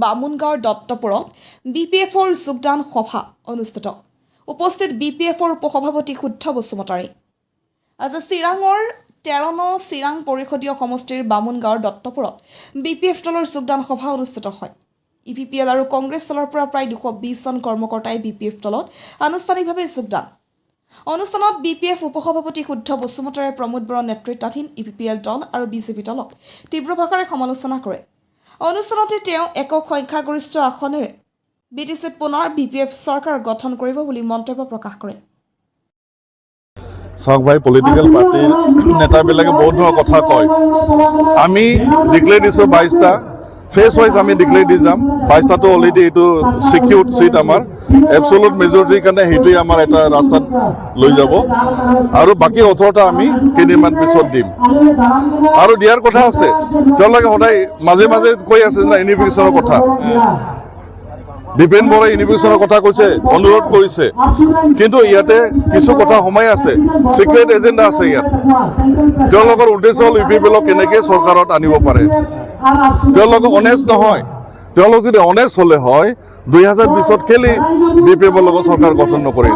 বামুণগাঁৱৰ দত্তপুৰত BPFৰ যোগদান সভা অনুষ্ঠিত। উপস্থিত BPFৰ উপসভাপতি শুদ্ধ বসুমতাৰী। আজি চিৰাঙৰ 13 নং চিৰাং পৰিষদীয় সমষ্টিৰ বামুণগাঁৱৰ দত্তপুৰত BPF দলৰ যোগদান সভা অনুষ্ঠিত হয়। EPPL আৰু কংগ্ৰেছ দলৰ পৰা প্ৰায় 220 জন কৰ্মকৰ্তাই BPF দলত আনুষ্ঠানিকভাৱে যোগদান। অনুষ্ঠানত BPF উপসভাপতি শুদ্ধ বসুমতাৰীয়ে প্ৰমোদ বৰাৰ নেতৃত্বাধীন EPPL দল আৰু BJP দলক তীব্ৰ ভাষাৰে সমালোচনা কৰে। অনুষ্ঠানতে তেওঁ একক সংখ্যাগৰিষ্ঠ আসনেৰে BTCত পুনৰ BPF চৰকাৰ গঠন কৰিব বুলি মন্তব্য প্ৰকাশ কৰে। চাওক ভাই, পলিটিক্যাল পাৰ্টিৰ নেতাবিলাকে বহুত ধৰণৰ কথা কয়। আমি ডিক্লেয়াৰ দিছোঁ 22টা ফেজ ৱাইজ আমি ডিক্লেয়াৰ দি যাম। 22টাটো অলৰেডি এইটো ছিকিউৰ্ড ছিট আমাৰ এবছলুট মেজৰিটিৰ কাৰণে সেইটোৱে আমাৰ এটা ৰাস্তাত লৈ যাব আৰু বাকী 18টা আমি কেইদিনমান পিছত দিম আৰু দিয়াৰ কথা আছে। তেওঁলোকে সদায় মাজে মাজে কৈ আছে যে ইউনিফিকেশ্যনৰ কথা। দীপেন বৰাই ইউনিফিকেশ্যনৰ কথা কৈছে, অনুৰোধ কৰিছে, কিন্তু ইয়াতে কিছু কথা সোমাই আছে, চিক্ৰেট এজেণ্ডা আছে ইয়াত। তেওঁলোকৰ উদ্দেশ্য হ'ল UPPLক কেনেকৈ চৰকাৰত আনিব পাৰে। তেওঁলোক অনেষ্ট নহয়। তেওঁলোক যদি অনেষ্ট হ'লে হয় 2020ত কেলে BPFৰ লগত চৰকাৰ গঠন নকৰিল।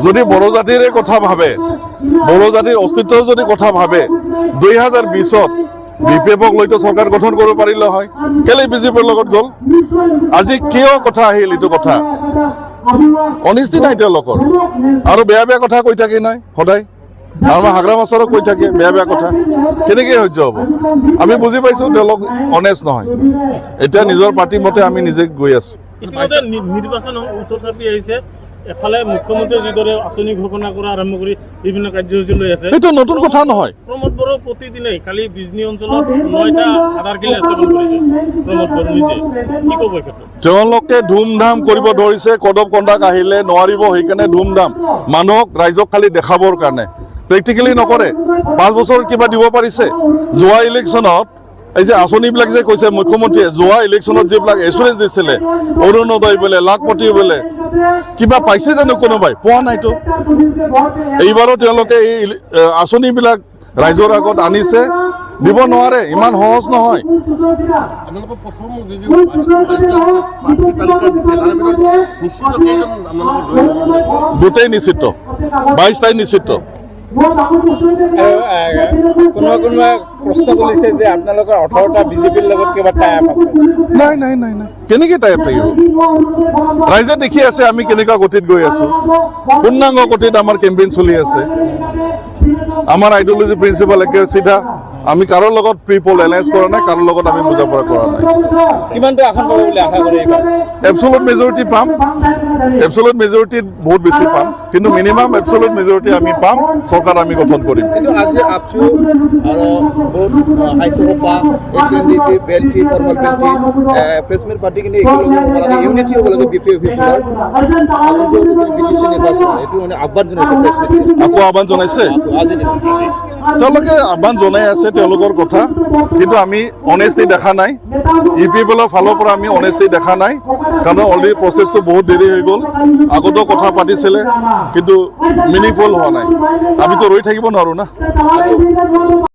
যদি বড়ো জাতিৰে কথা ভাবে, বড়ো জাতিৰ অস্তিত্বৰ যদি কথা ভাবে 2020ত BPFক লৈতো চৰকাৰ গঠন কৰিব পাৰিলে হয়, কেলে BJPৰ লগত গ'ল। আজি কিয় কথা আহিল এইটো কথা, অনিষ্টি নাই তেওঁলোকৰ আৰু বেয়া বেয়া কথা কৈ থাকে নাই সদায়। আমাৰ হাগ্ৰা মাছৰো কৈ থাকে বেয়া বেয়া কথা, কেনেকৈ সহ্য হ'ব। আমি বুজি পাইছোঁ তেওঁলোক অনেষ্ট নহয়। এতিয়া নিজৰ পাৰ্টি মতে আমি নিজে গৈ আছোঁ। নিৰ্বাচন ওচৰ চাপি আহিছে, এফালে মুখ্যমন্ত্ৰীয়ে যিদৰে আঁচনি ঘোষণা কৰা আৰম্ভ কৰি বিভিন্ন কাৰ্যসূচী লৈ আছে, সেইটো নতুন কথা নহয়। প্ৰমোদ বড়ো প্ৰতিদিনেই কালি বিজনী অঞ্চলত 9টা আধাৰ কিলো স্থাপন কৰিছে প্ৰমোদ বড়ো নিজে। কি ক'ব এই ক্ষেত্ৰত? তেওঁলোকে ধুমধাম কৰিব ধৰিছে, কড অফ কণ্ডাক্ট আহিলে নোৱাৰিব, সেইকাৰণে ধুমধাম মানুহক ৰাইজক খালি দেখাবৰ কাৰণে প্ৰেক্টিকেলি নকৰে। 5 বছৰ কিবা দিব পাৰিছে। যোৱা ইলেকশ্যনত এই যে আঁচনিবিলাক যে কৈছে মুখ্যমন্ত্ৰীয়ে, যোৱা ইলেকশ্যনত যিবিলাক এচুৰেঞ্চ দিছিলে, অৰুণোদয় বোলে, লাখপতি বোলে, কিবা পাইছে জানো কোনোবাই? পোৱা নাইতো। এইবাৰো তেওঁলোকে এই আঁচনিবিলাক ৰাইজৰ আগত আনিছে, দিব নোৱাৰে, ইমান সহজ নহয়। গোটেই নিশ্চিত, 22টাই নিশ্চিত। কোনোবা প্ৰশ্ন কৰিছে যে আপোনালোকৰ 18টা BJPৰ লগত কিবা টাই আপ আছে? নাই নাই নাই নাই, কেনেকৈ টাই আপ থাকিব? ৰাইজে দেখি আছে আমি কেনেকুৱা গতিত গৈ আছোঁ। পূৰ্ণাংগ গতিত আমাৰ কেম্পেইন চলি আছে। আমাৰ আইডিঅলজি প্ৰিন্সিপাল একে চিধা। আমি কাৰো লগত প্ৰি পল এলায়েন্স কৰা নাই, কাৰো লগত আমি বুজা পৰা কৰা নাই। কিমানটো আসন পাব বুলি আশা কৰে এইবাৰ? এবছলুট মেজৰিটি পাম, এবছলুট মেজৰিটিত বহুত বেছি পাম, কিন্তু মিনিমাম এবছলুট মেজৰিটি আমি পাম, চৰকাৰ আমি গঠন কৰিম। কিন্তু আজি আপচু আৰু বহুত হাইকোপা HNDP বেলটি ফৰ্মাল বেলটি প্ৰেছমেণ্ট পাৰ্টি কিন্তু একেলগে হ'ব লাগে, ইউনিটি হ'ব লাগে BPFৰ। BTC নিৰ্বাচন এইটো মানে আহ্বান জনাইছে, আকৌ আহ্বান জনাইছে। আজি তেওঁলোকে আহ্বান জনাই আছে তেওঁলোকৰ কথা, কিন্তু আমি অনেষ্টি দেখা নাই। EPPLৰ ফালৰ পৰা আমি অনেষ্টি দেখা নাই, কাৰণ অলৰেডি প্ৰচেছটো বহুত দেৰি হৈ গ'ল। আগতেও কথা পাতিছিলে, কিন্তু মিনিংফুল হোৱা নাই। আমিতো ৰৈ থাকিব নোৱাৰোঁ না।